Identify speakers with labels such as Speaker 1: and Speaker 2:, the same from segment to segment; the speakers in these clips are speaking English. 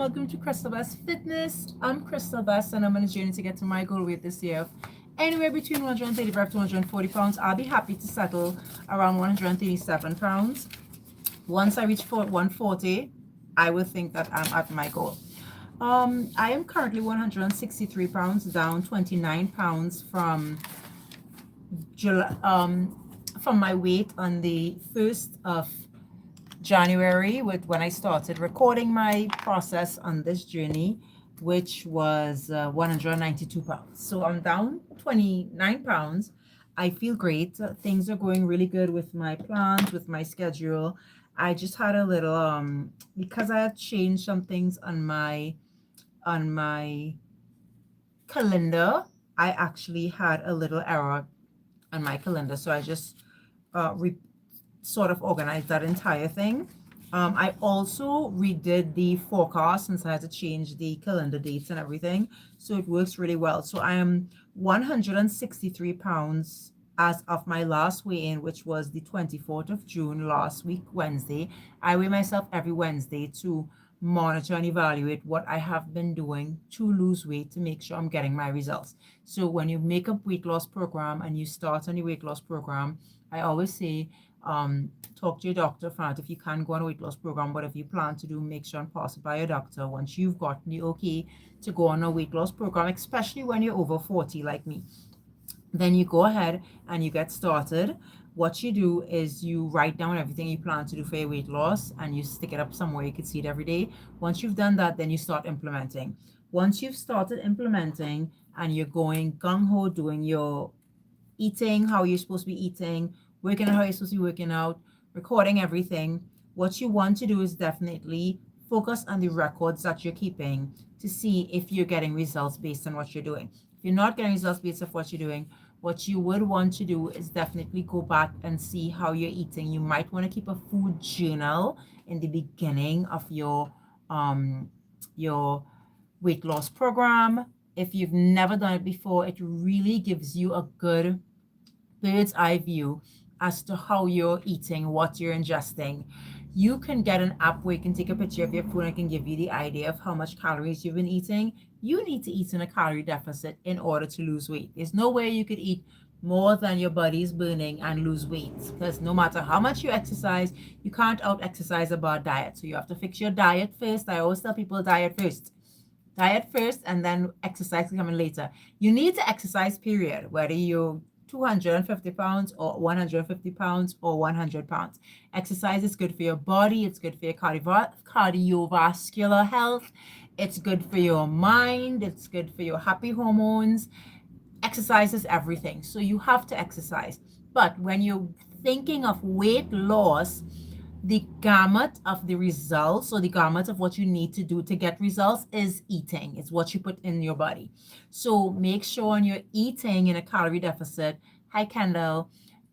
Speaker 1: Welcome to Crystal Best Fitness. I'm Crystal Best and I'm on a journey to get to my goal weight this year of anywhere between 135 to 140 pounds. I'll be happy to settle around 137 pounds. Once I reach 140, I will think that I'm at my goal. I am currently 163 pounds, down 29 pounds July, from my weight on the 1st of January, with when I started recording my process on this journey, which was 192 pounds. So I'm down 29 pounds. I feel great. Things are going really good with my plans, with my schedule. I just had a little because I had changed some things on my calendar. I actually had a little error on my calendar, so I just sort of organized that entire thing. I also redid the forecast since I had to change the calendar dates and everything. So it works really well. So I am 163 pounds as of my last weigh-in, which was the 24th of June, last week, Wednesday. I weigh myself every Wednesday to monitor and evaluate what I have been doing to lose weight to make sure I'm getting my results. So when you make a weight loss program and you start on your weight loss program, I always say, talk to your doctor first if you can go on a weight loss program, but if you plan to do, make sure and pass it by your doctor once you've gotten the okay to go on a weight loss program, especially when you're over 40 like me. Then you go ahead and you get started. What you do is you write down everything you plan to do for your weight loss and you stick it up somewhere you can see it every day. Once you've done that, then you start implementing. Once you've started implementing and you're going gung-ho, doing your eating how you're supposed to be eating, working out how you're supposed to be working out, recording everything, what you want to do is definitely focus on the records that you're keeping to see if you're getting results based on what you're doing. If you're not getting results based on what you're doing, what you would want to do is definitely go back and see how you're eating. You might want to keep a food journal in the beginning of your weight loss program. If you've never done it before, it really gives you a good bird's eye view as to how you're eating, what you're ingesting. You can get an app where you can take a picture of your food and it can give you the idea of how much calories you've been eating. You need to eat in a calorie deficit in order to lose weight. There's no way you could eat more than your body's burning and lose weight, because no matter how much you exercise, you can't out exercise a bad diet. So you have to fix your diet first. I always tell people diet first and then exercise coming later. You need to exercise, period, whether you're 250 pounds or 150 pounds or 100 pounds. Exercise is good for your body. It's good for your cardiovascular health. It's good for your mind. It's good for your happy hormones. Exercise is everything. So you have to exercise. But when you're thinking of weight loss, the gamut of the results, or the gamut of what you need to do to get results, is eating. It's what you put in your body. So make sure you're eating in a calorie deficit, hi Kendall,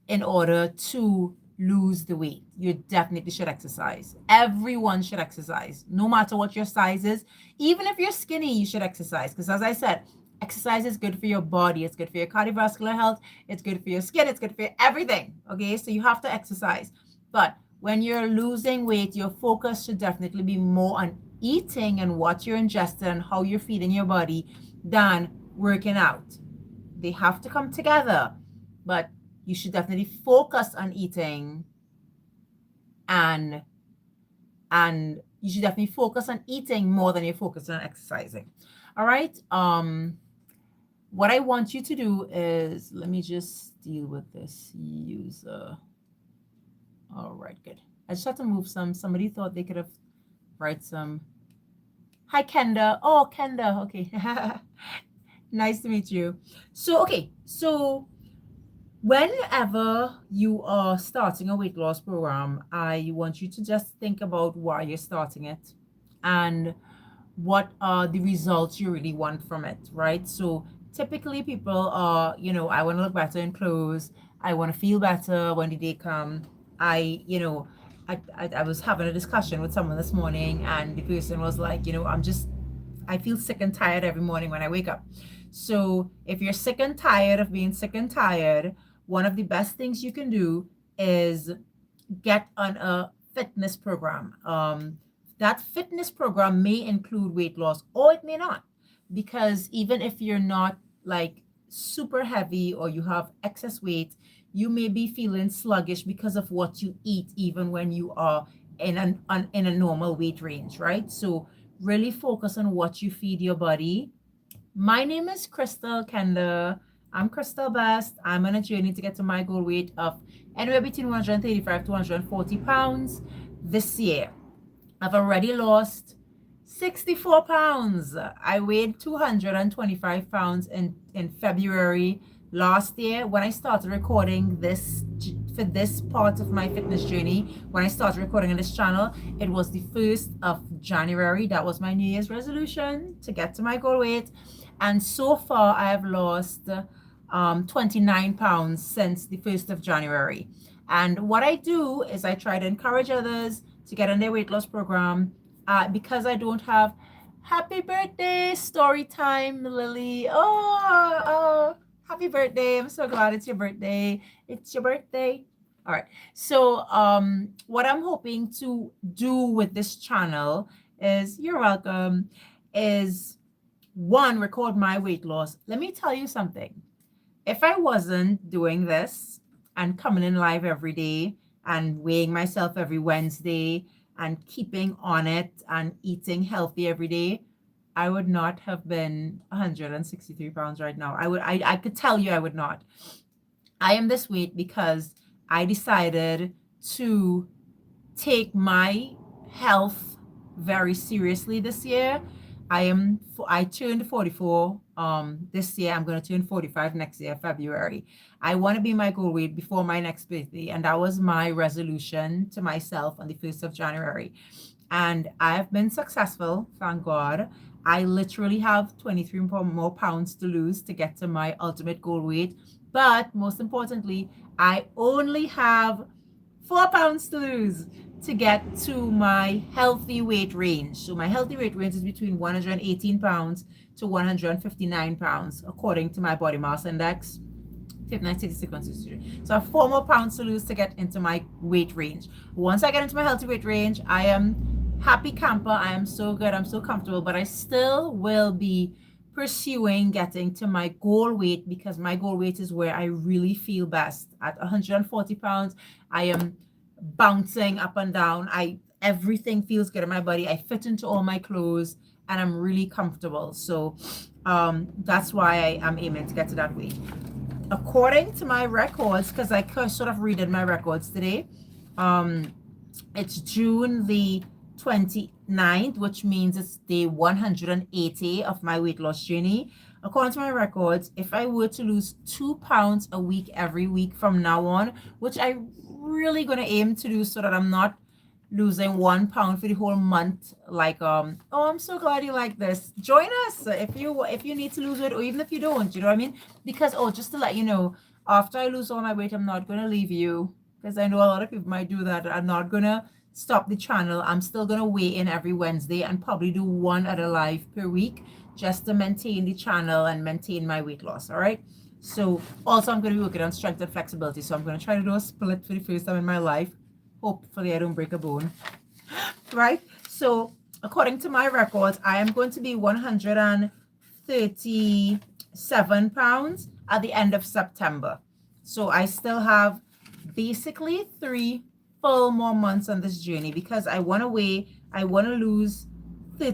Speaker 1: in order to lose the weight. You definitely should exercise. Everyone should exercise, no matter what your size is. Even if you're skinny, you should exercise, because as I said, exercise is good for your body. It's good for your cardiovascular health. It's good for your skin. It's good for everything. Okay, so you have to exercise. But when you're losing weight, your focus should definitely be more on eating and what you're ingesting and how you're feeding your body than working out. They have to come together, but you should definitely focus on eating and you should definitely focus on eating more than you're focusing on exercising. All right. What I want you to do is, let me just deal with this user. All right, good. I just had to move somebody thought they could have write some. Hi, Kenda. Oh, Kenda. Okay. Nice to meet you. So, okay. So whenever you are starting a weight loss program, I want you to just think about why you're starting it and what are the results you really want from it, right? So typically people are, I want to look better in clothes. I want to feel better when the day come. I was having a discussion with someone this morning and the person was like, I feel sick and tired every morning when I wake up. So if you're sick and tired of being sick and tired, one of the best things you can do is get on a fitness program. That fitness program may include weight loss or it may not, because even if you're not like super heavy or you have excess weight, you may be feeling sluggish because of what you eat, even when you are in a normal weight range, right? So really focus on what you feed your body. My name is Crystal Kenda. I'm Crystal Best. I'm on a journey to get to my goal weight of anywhere between 135 to 140 pounds this year. I've already lost 64 pounds. I weighed 225 pounds in February last year when I started recording this for this part of my fitness journey. When I started recording on this channel, it was the 1st of January. That was my New Year's resolution, to get to my goal weight. And so far, I have lost 29 pounds since the 1st of January. And what I do is I try to encourage others to get on their weight loss program. Because I don't have happy birthday story time, Lily. Oh, happy birthday. I'm so glad it's your birthday. It's your birthday. All right. So what I'm hoping to do with this channel is, you're welcome, is one, record my weight loss. Let me tell you something. If I wasn't doing this and coming in live every day and weighing myself every Wednesday and keeping on it and eating healthy every day, I would not have been 163 pounds right now. I could tell you I would not. I am this weight because I decided to take my health very seriously this year. I turned 44 this year. I'm going to turn 45 next year, February. I want to be my goal weight before my next birthday, and that was my resolution to myself on the 1st of January. And I've been successful, thank God. I literally have 23 more pounds to lose to get to my ultimate goal weight. But most importantly, I only have 4 pounds to lose to get to my healthy weight range. So my healthy weight range is between 118 pounds to 159 pounds, according to my body mass index. 59, 66, 163. So I have 4 more pounds to lose to get into my weight range. Once I get into my healthy weight range, I am happy camper. I am so good. I'm so comfortable, but I still will be pursuing getting to my goal weight, because my goal weight is where I really feel best. At 140 pounds, I am bouncing up and down. Everything feels good in my body. I fit into all my clothes and I'm really comfortable. So that's why I am aiming to get to that weight. According to my records, because I sort of redid my records today, it's June the 29th, which means it's day 180 of my weight loss journey. According to my records, if I were to lose 2 pounds a week every week from now on, which I really gonna aim to do, so that I'm not losing 1 pound for the whole month. Like oh, I'm so glad you like this. Join us if you need to lose weight, or even if you don't, you know what I mean? Because just to let you know, after I lose all my weight, I'm not gonna leave you, because I know a lot of people might do that. I'm not gonna stop the channel. I'm still gonna weigh in every Wednesday and probably do 1 other live per week, just to maintain the channel and maintain my weight loss. All right. So also I'm going to be working on strength and flexibility. So I'm going to try to do a split for the first time in my life. Hopefully I don't break a bone. Right? So according to my records, I am going to be 137 pounds at the end of September. So I still have basically 3 full more months on this journey, because I want to lose the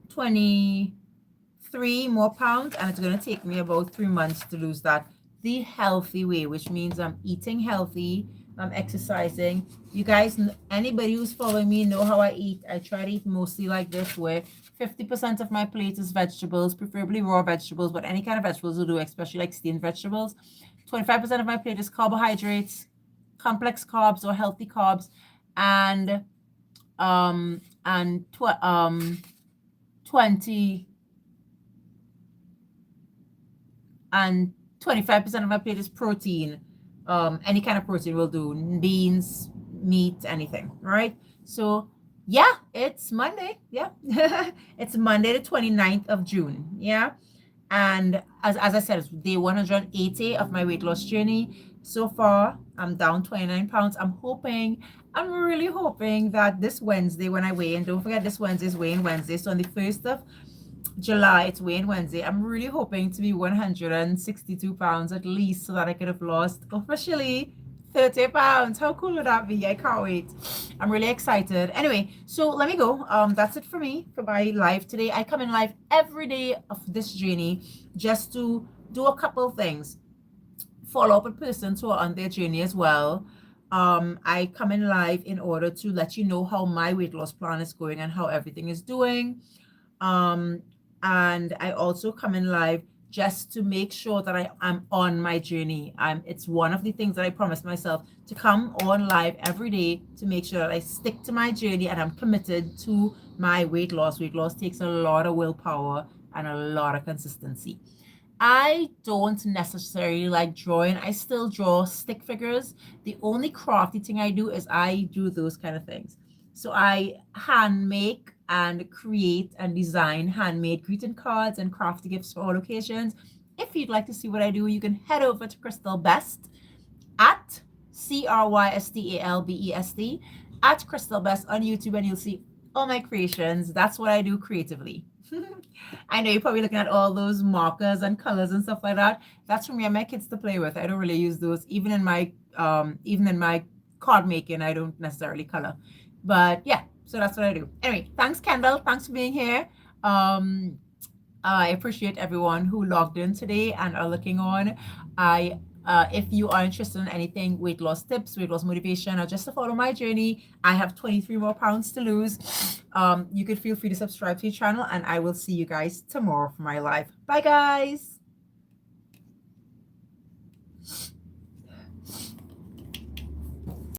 Speaker 1: 23 more pounds, and it's going to take me about 3 months to lose that the healthy way, which means I'm eating healthy, I'm exercising. You guys, anybody who's following me know how I eat. I try to eat mostly like this, where 50% of my plate is vegetables, preferably raw vegetables, but any kind of vegetables will do, especially like steamed vegetables. 25% of my plate is carbohydrates, complex carbs or healthy carbs, and 25% of my plate is protein. Any kind of protein will do, beans, meat, anything. All right. So yeah, it's Monday. Yeah. It's Monday the 29th of June. Yeah. And as I said, it's day 180 of my weight loss journey. So far, I'm down 29 pounds. I'm hoping I'm really hoping that this Wednesday when I weigh in, don't forget this Wednesday is weighing Wednesday. So on the 1st of July, it's weighing Wednesday. I'm really hoping to be 162 pounds at least so that I could have lost officially 30 pounds. How cool would that be? I can't wait. I'm really excited. Anyway, so let me go. That's it for me for my live today. I come in live every day of this journey just to do a couple of things. Follow up with persons who are on their journey as well. I come in live in order to let you know how my weight loss plan is going and how everything is doing. Um, and I also come in live just to make sure that I am on my journey. It's one of the things that I promised myself to come on live every day to make sure that I stick to my journey and I'm committed to my weight loss. Weight loss takes a lot of willpower and a lot of consistency. I don't necessarily like drawing. I still draw stick figures. The only crafty thing I do is I do those kind of things. So I hand make and create and design handmade greeting cards and crafty gifts for all occasions. If you'd like to see what I do, you can head over to Crystal Best at CrystalBest at Crystal Best on YouTube and you'll see all my creations. That's what I do creatively. I know you're probably looking at all those markers and colors and stuff like that. That's for me and my kids to play with. I don't really use those. Even in my card making, I don't necessarily color. But yeah, so that's what I do. Anyway, thanks, Kendall. Thanks for being here. Um, I appreciate everyone who logged in today and are looking on. If you are interested in anything, weight loss tips, weight loss motivation, or just to follow my journey, I have 23 more pounds to lose. You could feel free to subscribe to the channel, and I will see you guys tomorrow for my live. Bye, guys.